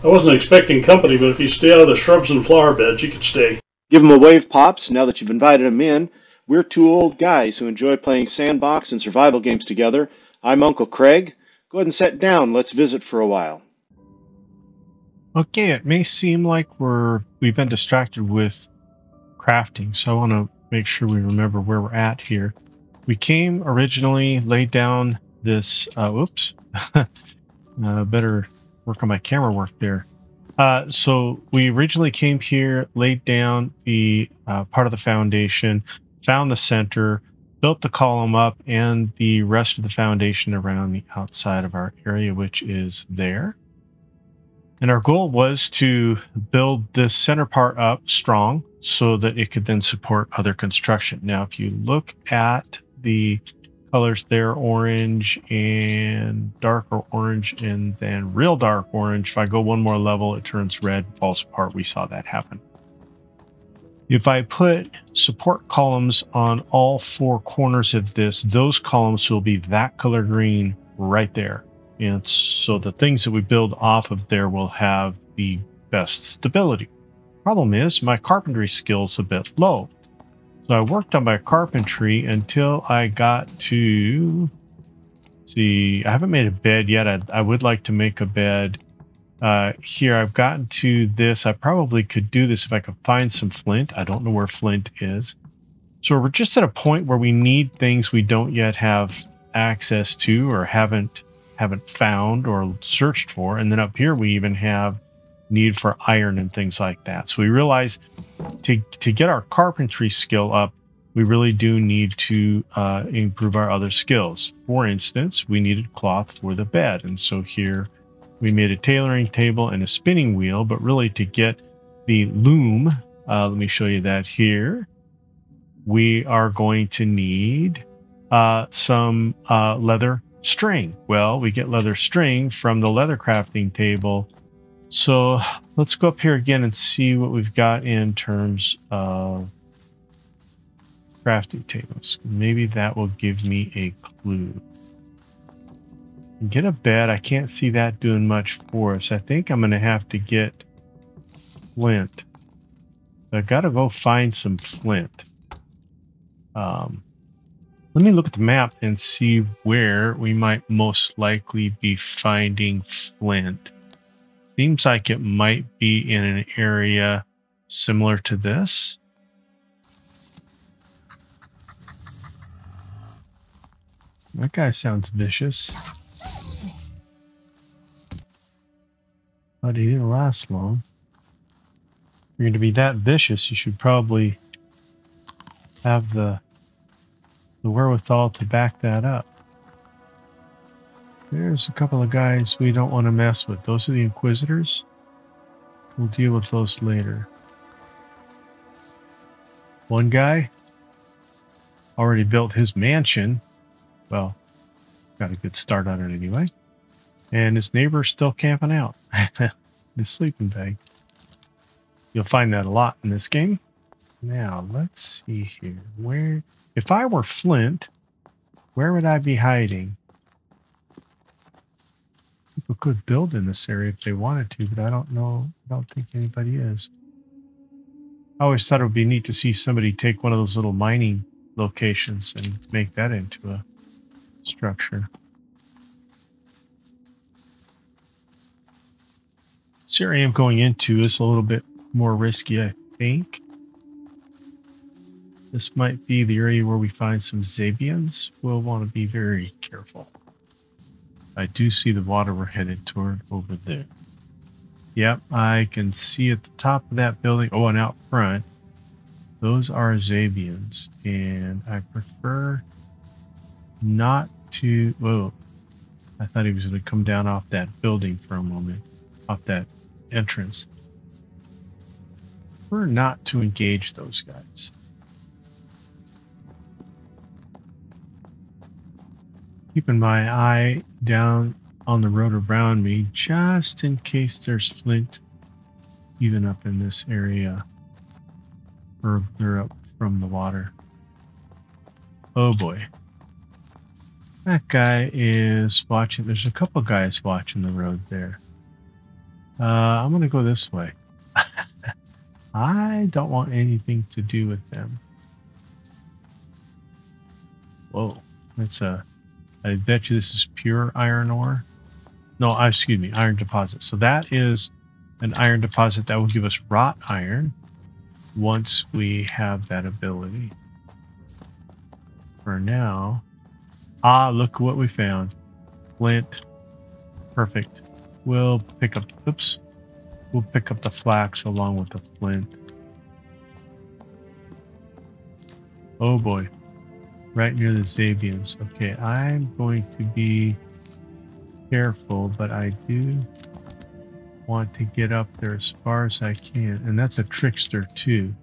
I wasn't expecting company, but if you stay out of the shrubs and flower beds, you can stay. Give 'em a wave, Pops, now that you've invited 'em in. We're two old guys who enjoy playing sandbox and survival games together. I'm Uncle Craig. Go ahead and sit down. Let's visit for a while. Okay, it may seem like we've been distracted with crafting, so I want to make sure we remember where we're at here. We came originally, laid down this, oops, better work on my camera work there. So we originally came here, laid down the part of the foundation, found the center, built the column up, and the rest of the foundation around the outside of our area, which is there. And our goal was to build this center part up strong so that it could then support other construction. Now, if you look at the colors there, orange and darker orange, and then real dark orange, if I go one more level, it turns red, falls apart. We saw that happen. If I put support columns on all four corners of this, those columns will be that color green right there. And so the things that we build off of there will have the best stability. Problem is, my carpentry skill's a bit low. So I worked on my carpentry until I got to, see, I haven't made a bed yet. I would like to make a bed. Here I've gotten to this. I probably could do this if I could find some flint. I don't know where flint is. So we're just at a point where we need things we don't yet have access to or haven't found or searched for. And then up here we even have need for iron and things like that. So we realize to get our carpentry skill up, we really do need to improve our other skills. For instance, we needed cloth for the bed. And so here we made a tailoring table and a spinning wheel, but really to get the loom, let me show you that here. We are going to need some leather string. Well, we get leather string from the leather crafting table. So let's go up here again and see what we've got in terms of crafting tables. Maybe that will give me a clue. Get a bed. I can't see that doing much for us. I think I'm going to have to get flint. I've got to go find some flint. Let me look at the map and see where we might most likely be finding flint. Seems like it might be in an area similar to this. That guy sounds vicious. But he didn't last long. If you're going to be that vicious, you should probably have the wherewithal to back that up. There's a couple of guys we don't want to mess with. Those are the Inquisitors. We'll deal with those later. One guy already built his mansion. Well, got a good start on it anyway. And his neighbor's still camping out in his sleeping bag. You'll find that a lot in this game. Now, let's see here. Where, if I were Flint, where would I be hiding? People could build in this area if they wanted to, but I don't know. I don't think anybody is. I always thought it would be neat to see somebody take one of those little mining locations and make that into a structure. This area I'm going into is a little bit more risky, I think. This might be the area where we find some Zabians. We'll want to be very careful. I do see the water we're headed toward over there. Yep, I can see at the top of that building. Oh, and out front, those are Zabians. And I prefer not to... Whoa, I thought he was going to come down off that building for a moment. Off that entrance. I prefer not to engage those guys. Keeping my eye down on the road around me, just in case there's flint even up in this area, further up from the water. Oh boy. That guy is watching. There's a couple guys watching the road there. I'm going to go this way. I don't want anything to do with them. Whoa, that's a. I bet you this is pure iron ore. No, excuse me, iron deposit. So that is an iron deposit that will give us wrought iron once we have that ability. For now, look what we found. Flint. Perfect. We'll pick up, oops. We'll pick up the flax along with the flint. Oh boy. Right near the Zabians. Okay, I'm going to be careful, but I do want to get up there as far as I can. And that's a trickster too.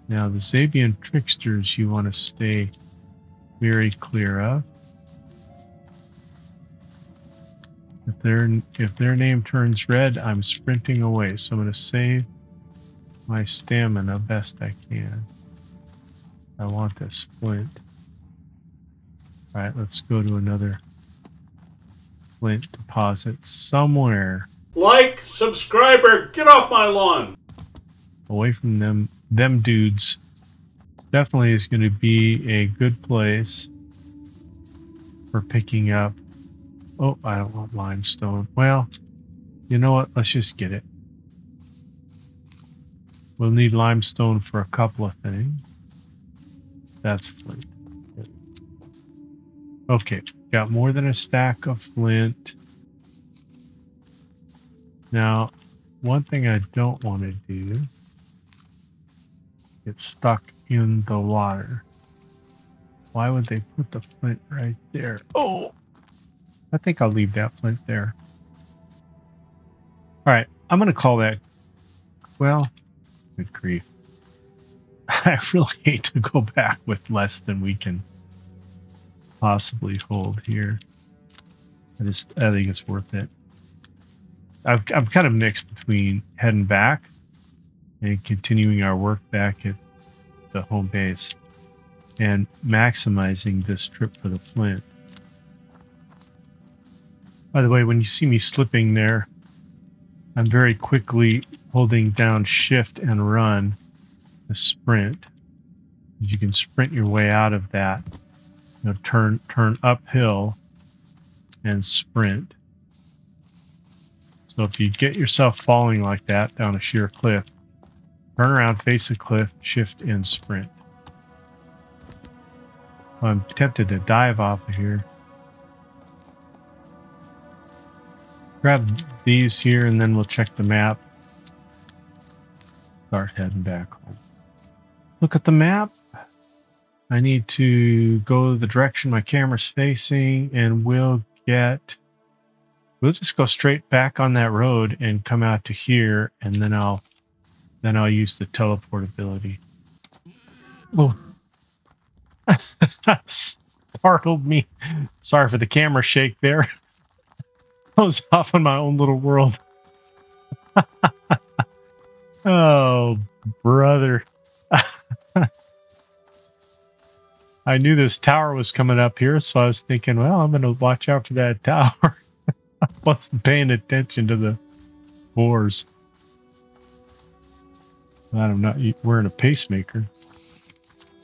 Now the Zabian tricksters you want to stay very clear of. If their name turns red, I'm sprinting away. So I'm going to save my stamina best I can. I want this flint. Alright, let's go to another flint deposit somewhere. Like, subscriber, get off my lawn. Away from them dudes. This definitely is going to be a good place for picking up. Oh, I don't want limestone. Well, you know what? Let's just get it. We'll need limestone for a couple of things. That's flint. Okay, got more than a stack of flint. Now, one thing I don't want to do, get stuck in the water. Why would they put the flint right there? Oh, I think I'll leave that flint there. All right, I'm going to call that, well, good grief. I really hate to go back with less than we can possibly hold here. I think it's worth it. I'm kind of mixed between heading back and continuing our work back at the home base and maximizing this trip for the flint. By the way, when you see me slipping there, I'm very quickly holding down shift and run a sprint. You can sprint your way out of that. You know, turn uphill and sprint. So if you get yourself falling like that down a sheer cliff, turn around, face the cliff, shift and sprint. Well, I'm tempted to dive off of here. Grab these here and then we'll check the map. Start heading back home. Look at the map. I need to go the direction my camera's facing and we'll just go straight back on that road and come out to here and then I'll use the teleport ability. Oh. Startled me. Sorry for the camera shake there. I was off in my own little world. Oh, brother. I knew this tower was coming up here, so I was thinking, well, I'm going to watch out for that tower. I wasn't paying attention to the boars. Glad I'm not wearing a pacemaker.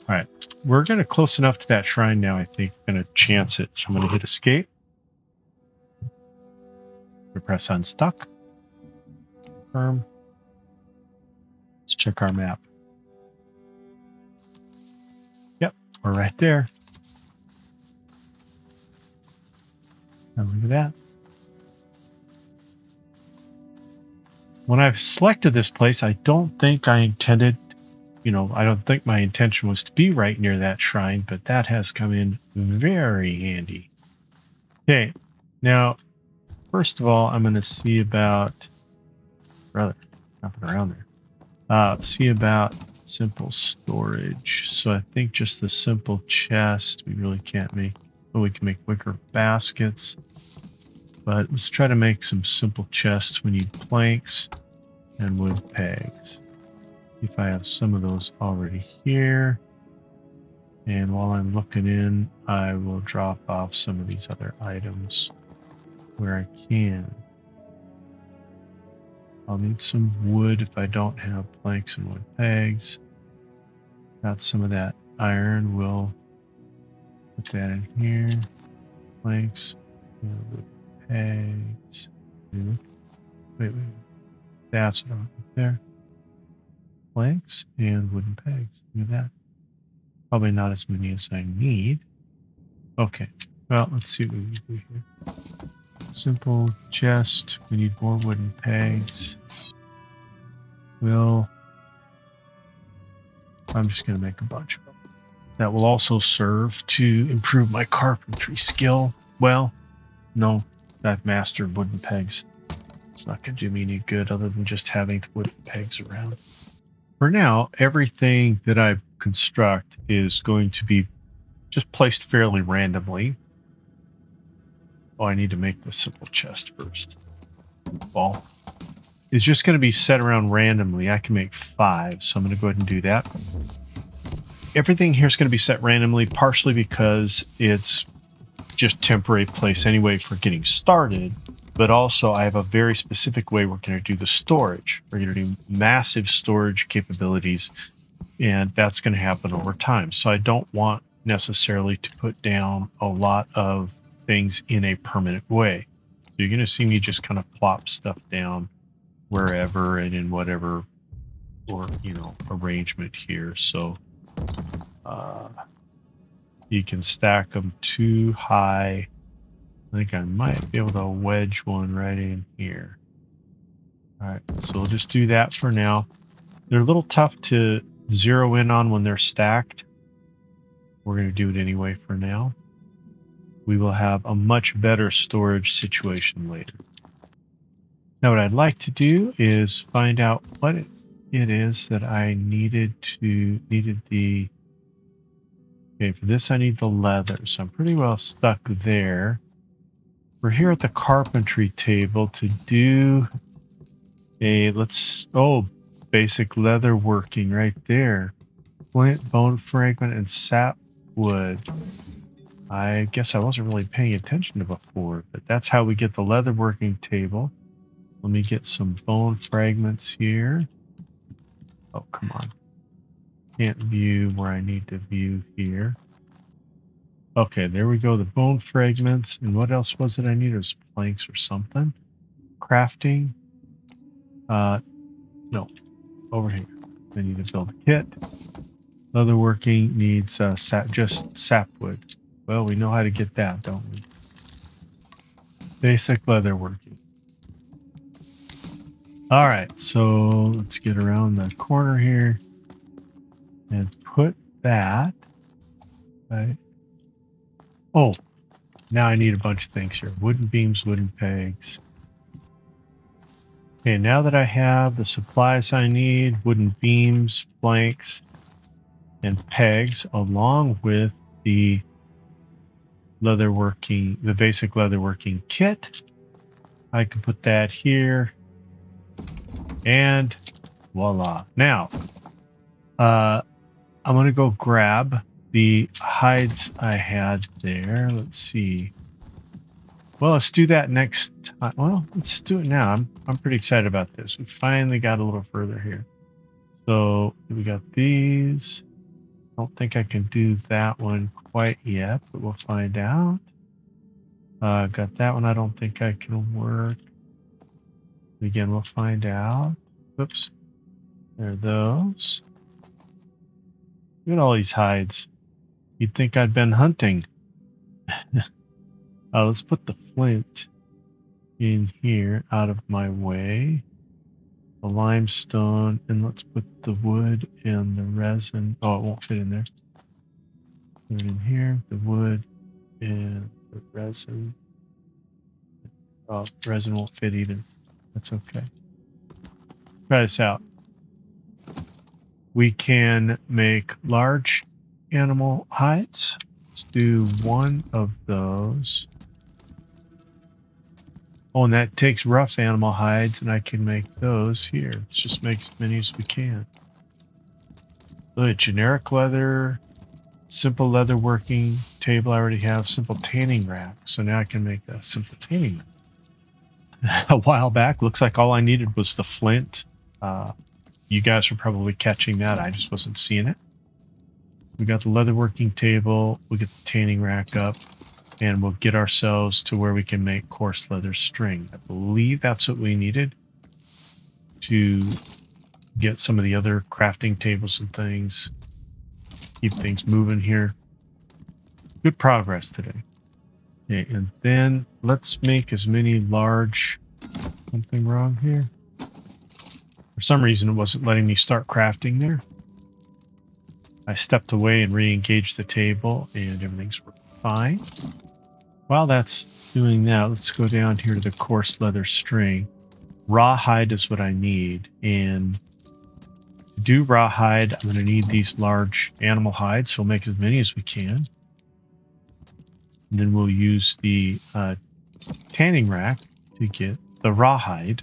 All right, we're going to close enough to that shrine now, I think. I'm going to chance it. So I'm going to hit escape. Press unstuck. Confirm. Let's check our map. Yep, we're right there. And look at that. When I've selected this place, I don't think I intended, I don't think my intention was to be right near that shrine, but that has come in very handy. Okay, now, first of all, I'm going to see about, jumping around there. See about simple storage. So I think just the simple chest we really can't make. Well, we can make wicker baskets, but let's try to make some simple chests. We need planks and wood pegs. If I have some of those already here. And while I'm looking in, I will drop off some of these other items where I can. I'll need some wood if I don't have planks and wood pegs. Got some of that iron. We'll put that in here. Planks, wood pegs. Wait. That's what I want there. Planks and wooden pegs. Look at that. Probably not as many as I need. Okay. Well, let's see what we can do here. Simple chest. We need more wooden pegs. I'm just going to make a bunch of them. That will also serve to improve my carpentry skill. Well, no, I've mastered wooden pegs. It's not going to do me any good other than just having the wooden pegs around. For now, everything that I construct is going to be just placed fairly randomly. Oh, I need to make the simple chest first. Ball. It's just going to be set around randomly. I can make 5, so I'm going to go ahead and do that. Everything here is going to be set randomly, partially because it's just temporary place anyway for getting started, but also I have a very specific way we're going to do the storage. We're going to do massive storage capabilities, and that's going to happen over time. So I don't want necessarily to put down a lot of things in a permanent way. So you're going to see me just kind of plop stuff down wherever and in whatever, or arrangement here. So you can stack them too high. I think I might be able to wedge one right in here. All right, so we'll just do that for now. They're a little tough to zero in on when they're stacked. We're going to do it anyway for now. We will have a much better storage situation later. Now what I'd like to do is find out what it is that I needed the... Okay, for this I need the leather, so I'm pretty well stuck there. We're here at the carpentry table to do a, basic leather working right there. Flint, bone fragment, and sapwood. I guess I wasn't really paying attention to before, but that's how we get the leather working table. Let me get some bone fragments here. Oh, come on. Can't view where I need to view here. Okay, there we go. The bone fragments. And what else was it I needed? It was planks or something. Crafting. No. Over here. I need to build a kit. Leatherworking needs just sapwood. Well, we know how to get that, don't we? Basic leatherworking. Alright, so let's get around the corner here and put that, right? Oh, now I need a bunch of things here. Wooden beams, wooden pegs. Okay, now that I have the supplies I need, wooden beams, planks, and pegs, along with the basic leatherworking kit, I can put that here. And voila. Now, I'm going to go grab the hides I had there. Let's see. Well, let's do that next time. Well, let's do it now. I'm pretty excited about this. We finally got a little further here. So we got these. I don't think I can do that one quite yet, but we'll find out. Got that one. I don't think I can work. Again, we'll find out. Whoops. There are those. Look at all these hides. You'd think I'd been hunting. Let's put the flint in here out of my way. The limestone, and let's put the wood and the resin. Oh, it won't fit in there. Put it in here. The wood and the resin. Oh, resin won't fit even. That's okay. Try this out. We can make large animal hides. Let's do one of those. Oh, and that takes rough animal hides, and I can make those here. Let's just make as many as we can. Look, generic leather, simple leather working table. I already have simple tanning rack, so now I can make a simple tanning rack. a while back. Looks like all I needed was the flint. You guys were probably catching that. I just wasn't seeing it. We got the leatherworking table. We get the tanning rack up. And we'll get ourselves to where we can make coarse leather string. I believe that's what we needed to get some of the other crafting tables and things. Keep things moving here. Good progress today. Okay, and then let's make as many large... Something wrong here? For some reason it wasn't letting me start crafting there. I stepped away and re-engaged the table and everything's fine. While that's doing that, let's go down here to the coarse leather string. Rawhide is what I need, and to do rawhide, I'm going to need these large animal hides, so we'll make as many as we can. And then we'll use the tanning rack to get the rawhide,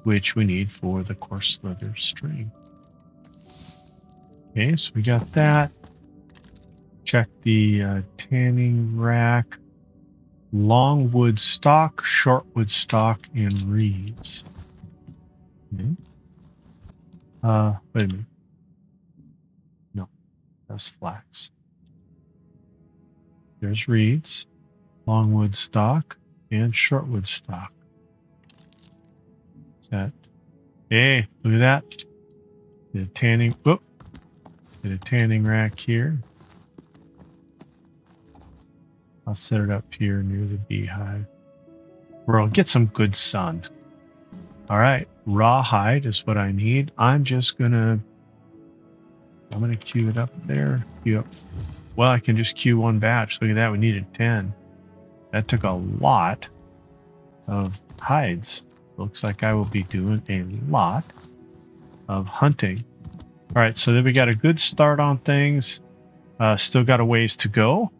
which we need for the coarse leather string. Okay, so we got that. Check the tanning rack. Longwood stock, shortwood stock, and reeds. Okay. Wait a minute. No, that's flax. There's reeds, longwood stock, and shortwood stock. What's that? Hey, look at that. Get a tanning. Whoop. Get a tanning rack here. I'll set it up here near the beehive where I'll get some good sun. All right, rawhide is what I need. I'm gonna queue it up there. Queue up. Well, I can just queue one batch. Look at that, we needed 10. That took a lot of hides. Looks like I will be doing a lot of hunting. All right, so then we got a good start on things. Still got a ways to go.